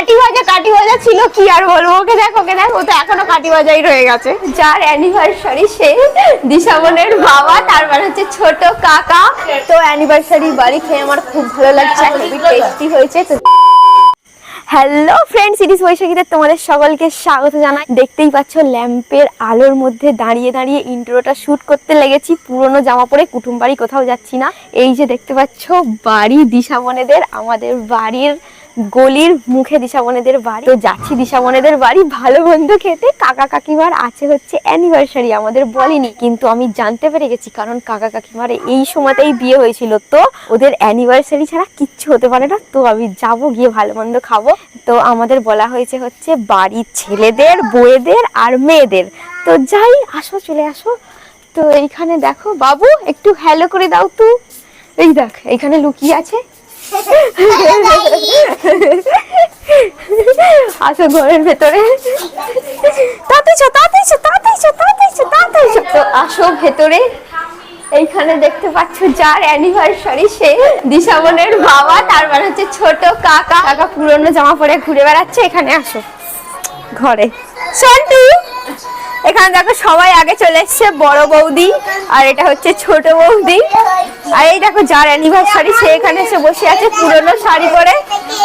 কাটি ভাজা ছিল, কি আর বলবো। ওকে দেখো ও তো এখনো কাটি ভাজাই রয়ে গেছে। যার অ্যানিভার্সারি সে দিশাবনের বাবা, তার মানে হচ্ছে ছোট কাকা। তো অ্যানিভার্সারি বাড়ি খেয়ে আমার খুব ভালো লাগছে, খুবই টেস্টি হয়েছে। হ্যালো ফ্রেন্ডস, ইট ইজ বৈশাখীতে তোমাদের সকলকে স্বাগত জানাই। দেখতেই পাচ্ছ ল্যাম্পের আলোর মধ্যে দাঁড়িয়ে দাঁড়িয়ে ইন্ট্রোটা শুট করতে লেগেছি। পুরনো জামা পরে কুটুম বাড়ি, কোথাও যাচ্ছি না। এই যে দেখতে পাচ্ছ বাড়ি দিশাবনেদের, আমাদের বাড়ির গলির মুখে দিশাবনেদের বাড়ি। তো যাচ্ছি দিশাবনেদের বাড়ি ভালো মন্দ খেতে। কাকা কাকিমার আছে হচ্ছে অ্যানিভার্সারি, আমাদের বলেনি, কিন্তু আমি জানতে পেরে গেছি, কারণ কাকা কাকিমার এই সময়তেই বিয়ে হয়েছিল। তো ওদের অ্যানিভার্সারি ছাড়া কিচ্ছু হতে পারে না। তো আমি যাবো, গিয়ে ভালো মন্দ খাবো। তো আমাদের বলা হয়েছে হচ্ছে বাড়ির ছেলেদের, বউয়েদের আর মেয়েদের। তো যাই, আসো, চলে আসো। তো এইখানে দেখো বাবু, একটু হ্যালো করে দাও তো। এই দেখ এইখানে লুকিয়ে আছে। আসো ঘরের ভেতরে। তো আসো ভেতরে। এইখানে দেখতে পাচ্ছ যার অ্যানিভার্সারি সে দিশাবনের বাবা, তার মানে হচ্ছে ছোট কাকা। কাকা পুরনো জামা পরে ঘুরে বেড়াচ্ছে। এখানে আসো ঘরে। সন্টু, এখানে দেখো সবাই আগে চলে এসছে, বড় বৌদি আর এটা হচ্ছে ছোট বৌদি। আর এই দেখো যার অ্যানিভার্সারি সে এখানে এসে বসে আছে পুরনো শাড়ি পরে।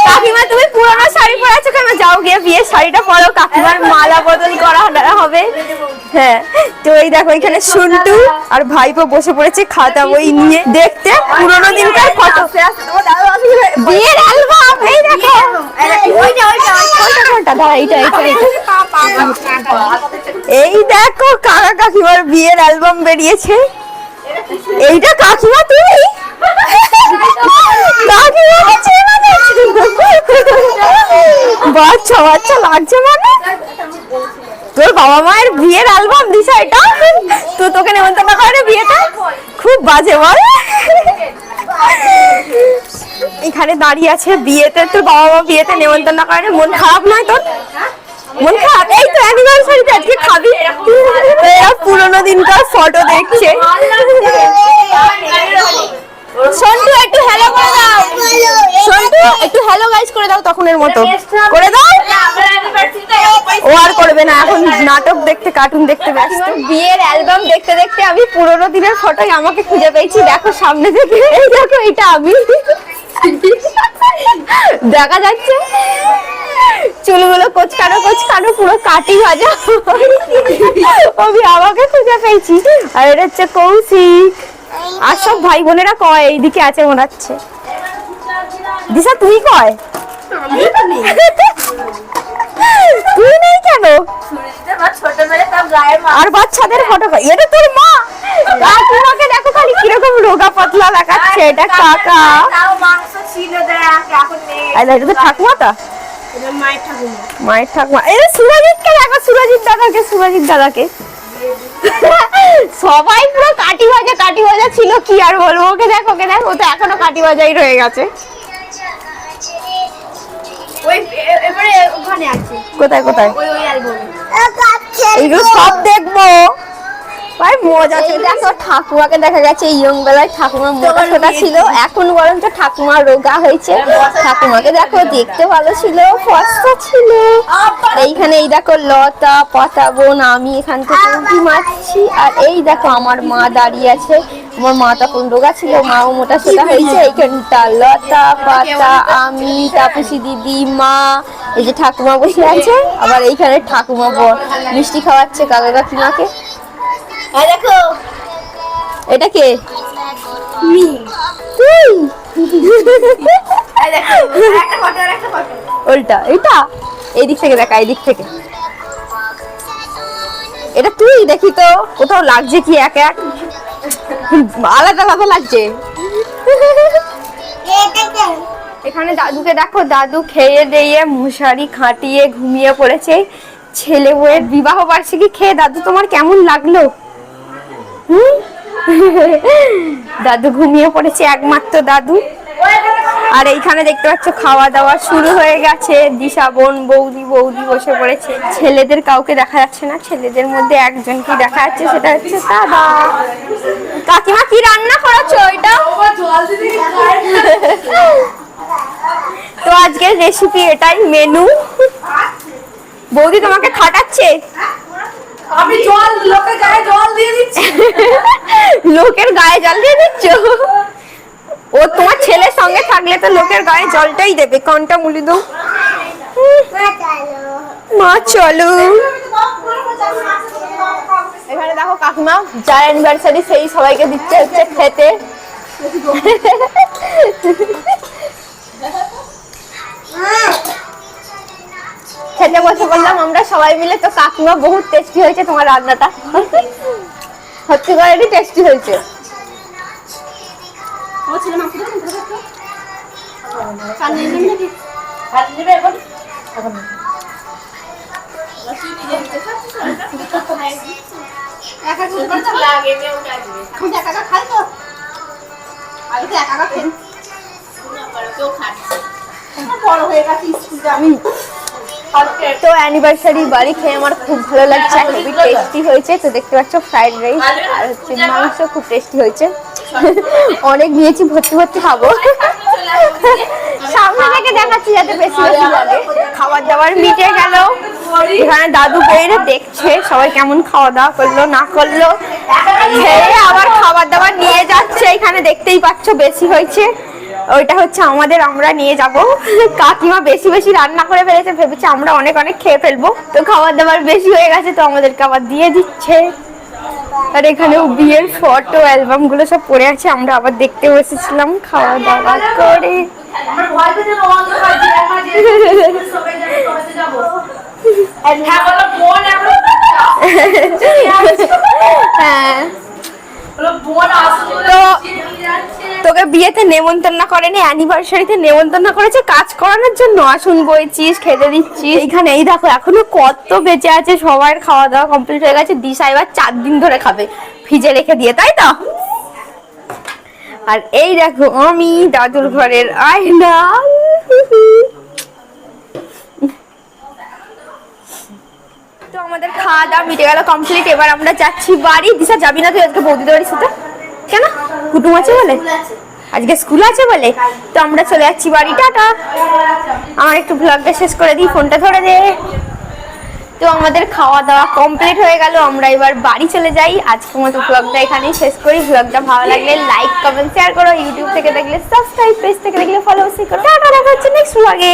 কাকিমা তুমি পুরনো শাড়ি পরে আছো কেন? যাও গিয়ে বিয়ের শাড়িটা পরো, কাকিমার মালা বদল করা হবে। হ্যাঁ, তো এই দেখো এখানে সন্টু আর ভাইপো বসে পড়েছে খাতা বই নিয়ে দেখতে পুরনো দিনকার ফটো, বিয়ের অ্যালবাম। এই দেখো এই দেখো কাকা কাকিমার বিয়ের অ্যালবাম বেরিয়েছে। এইটা কাকিমা তুমি? বাচ্চা বাচ্চা লাগছে মানে। তোর বাবা মায়ের বিয়ের অ্যালবাম দিছে এটা? তো তোকে নেমন্তন্ন করে বিয়েটা? খুব বাজে বল। এখানে দাঁড়িয়ে আছে বিয়েতে, তোর বাবা মা বিয়েতে নেমন্তন্ন করে, মন খারাপ নয় তোর? মন খারাপ? এই তো অ্যানিভার্সারিতে আজকে খাবি। এরা পুরোনো দিনকার ফটো দেখছে। সন্টু একটু হ্যালো করে দাও। সন্টু একটু হ্যালো গাইস করে দাও, তখনের মতো করে দাও। ও আর করবে না, এখন নাটক দেখতে, কার্টুন দেখতে ব্যস্ত। বিয়ের অ্যালবাম দেখতে দেখতে আমি পুরোনো দিনের ফটোই আমাকে খুঁজে পেয়েছি। দেখো সামনে থেকে, এই দেখো এটা আমি, দেখা যাচ্ছে চুলগুলো কোচকানো পুরো কাটি ভাজা। আমি আমাকে খুঁজে পেয়েছি। আর এটা হচ্ছে কৌশিক। আর সব ভাই বোনেরা কয় এইদিকে আছে মনে হচ্ছে। দিশা তুই কয়? তুই নেই কেন? আর বাচ্চাদের ফটো কয়? এটা তোর মা? কাকিমাকে দেখো খালি কিরকম রোগা পাতলা লাগাচ্ছে। এটা কাকা। এটা তো ঠাকুমাটা, মায়ের ঠাকুমা। এই সুরজিৎকে দেখো, সুরজিৎ দাদাকে। সবাই পুরো কাটি ভাজা ছিল, কি আর বলবো। ওকে দেখো ও তো এখনো কাটি ভাজাই রয়ে গেছে। কোথায় এইগুলো সব দেখবো, ভাই মজা ছিল। দেখো ঠাকুমাকে দেখা গেছে ইয়ং বেলায় ঠাকুমা মোটা সোটা ছিল, এখন বরঞ্চ ঠাকুমা রোগা হয়েছে। ঠাকুমাকে দেখো দেখতে ভালো ছিল, ফর্সা ছিল। এইখানে এই দেখো লতা পাতা বোন, আমি এখান থেকে উঁকি মারছি। আর এই দেখো আমার মা দাঁড়িয়ে আছে। আমার মা তখন রোগা ছিল, মাও মোটা সোটা হয়েছে। এইখানটা লতা পাতা, আমি, তাপসী দিদি, মা, এই যে ঠাকুমা বসে আছে। আবার এইখানে ঠাকুমা মিষ্টি খাওয়াচ্ছে কাকা কাকিমাকে। দেখো এটা কে? ওইটা এটা এইদিক থেকে দেখা, এইদিক থেকে। এটা তুই? দেখি তো কোথাও লাগছে কি, এক আলাদা লাগছে। এখানে দাদুকে দেখো, দাদু খেয়ে দিয়ে মশারি খাটিয়ে ঘুমিয়ে পড়েছে। ছেলে বউয়ের বিবাহ বার্ষিকী খেয়ে দাদু তোমার কেমন লাগলো? দাদু ঘুমিয়ে পড়েছে, একমাত্র দাদু। আর এইখানে দেখতে পাচ্ছ খাওয়া দাওয়া শুরু হয়ে গেছে। দিশা বোন, বৌদি বসে পড়েছে। ছেলেদের কাউকে দেখা যাচ্ছে না, ছেলেদের মধ্যে একজনকে দেখা যাচ্ছে, সেটা হচ্ছে দাদা। কাকিমা কি রান্না করেছো? এটা তো আজকের রেসিপি এটাই, মেনু। বৌদি তোমাকে খাটাচ্ছে? আমি লোকের গায়ে জল দিয়ে দিচ্ছি। লোকের গায়ে জল দিয়ে দিচ্ছ? ও তোমার ছেলের সঙ্গে থাকলে তো লোকের গায়ে জলটাই দেবে। কোনটা মুলি দাও। মা চলো। এখানে দেখো কাকিমা, যার অ্যানিভার্সারি সেই সবাইকে দিচ্ছে হচ্ছে খেতে। খেতে বসে বললাম আমরা সবাই মিলে। তো কাকিমা বহুত টেস্টি হয়েছে তোমার রান্নাটা, সত্যি করে টেস্টি হয়েছে। তো অ্যানিভার্সারি বাড়ি খেয়ে আমার খুব ভালো লাগছে, খুবই টেস্টি হয়েছে। তো দেখতে পাচ্ছ ফ্রাইড রাইস আর হচ্ছে মাংস, খুব টেস্টি হয়েছে। অনেক নিয়েছি, ভর্তি ভর্তি খাবো। সামনে থেকে দেখাচ্ছি যাতে বেশি বেশি লাগে। খাবার দাবার মিটে গেল। এখানে দাদু বেড়ে দেখছে সবাই কেমন খাওয়া দাওয়া করলো না করলো। খেয়ে আবার খাবার দাবার নিয়ে যাচ্ছে। এখানে দেখতেই পাচ্ছ বেশি হয়েছে, ওইটা হচ্ছে আমাদের, আমরা নিয়ে যাব। কাকিমা বেশি বেশি রান্না করে ফেলেছে, ভেবেছে আমরা অনেক অনেক খেয়ে ফেলবো। তো খাবার দাবার বেশি হয়ে গেছে, তো আমাদেরকে আবার দিয়ে দিচ্ছে। আর এখানেও বিয়ের ফটো অ্যালবাম গুলো সব পড়ে আছে, আমরা আবার দেখতে বসেছিলাম খাওয়া দাওয়া করে। হ্যাঁ, তো তোকে বিয়েতে নেমন্তন্ন করেনি, অ্যানিভার্সারিতে নেমন্তন্ন করেছে কাজ করানোর জন্য। আসুন বইছিস, খেতে দিচ্ছিস। এইখানে এই দেখো এখনো কত বেঁচে আছে, সবার খাওয়া দাওয়া কমপ্লিট হয়ে গেছে। দিশা এবার 4 দিন ধরে খাবে ফ্রিজে রেখে দিয়ে, তাই তো? আর এই দেখো আমি দাদুর ঘরের আয়না। তো আমাদের খাওয়া দাওয়া মিটে গেল কমপ্লিট। এবার আমরা যাচ্ছি বাড়ি। দিশা যাবি না তুই আজকে বৌদিদের বাড়ির সাথে? কেন? কুটুম আছে বলে? আজকে স্কুল আছে বলে? তো আমরা চলে যাচ্ছি বাড়ি। টাটা। আমার একটু ব্লগটা শেষ করে দিই, ফোনটা ধরে দে। তো আমাদের খাওয়া দাওয়া কমপ্লিট হয়ে গেল, আমরা এবার বাড়ি চলে যাই। আজকের মতো ব্লগটা এখানেই শেষ করি। ব্লগটা ভালো লাগলে লাইক কমেন্ট শেয়ার করো। ইউটিউব থেকে দেখলে সাবস্ক্রাইব, পেজ থেকে দেখলে ফলো করো। টাটা, দেখা হচ্ছে নেক্সট ব্লগে।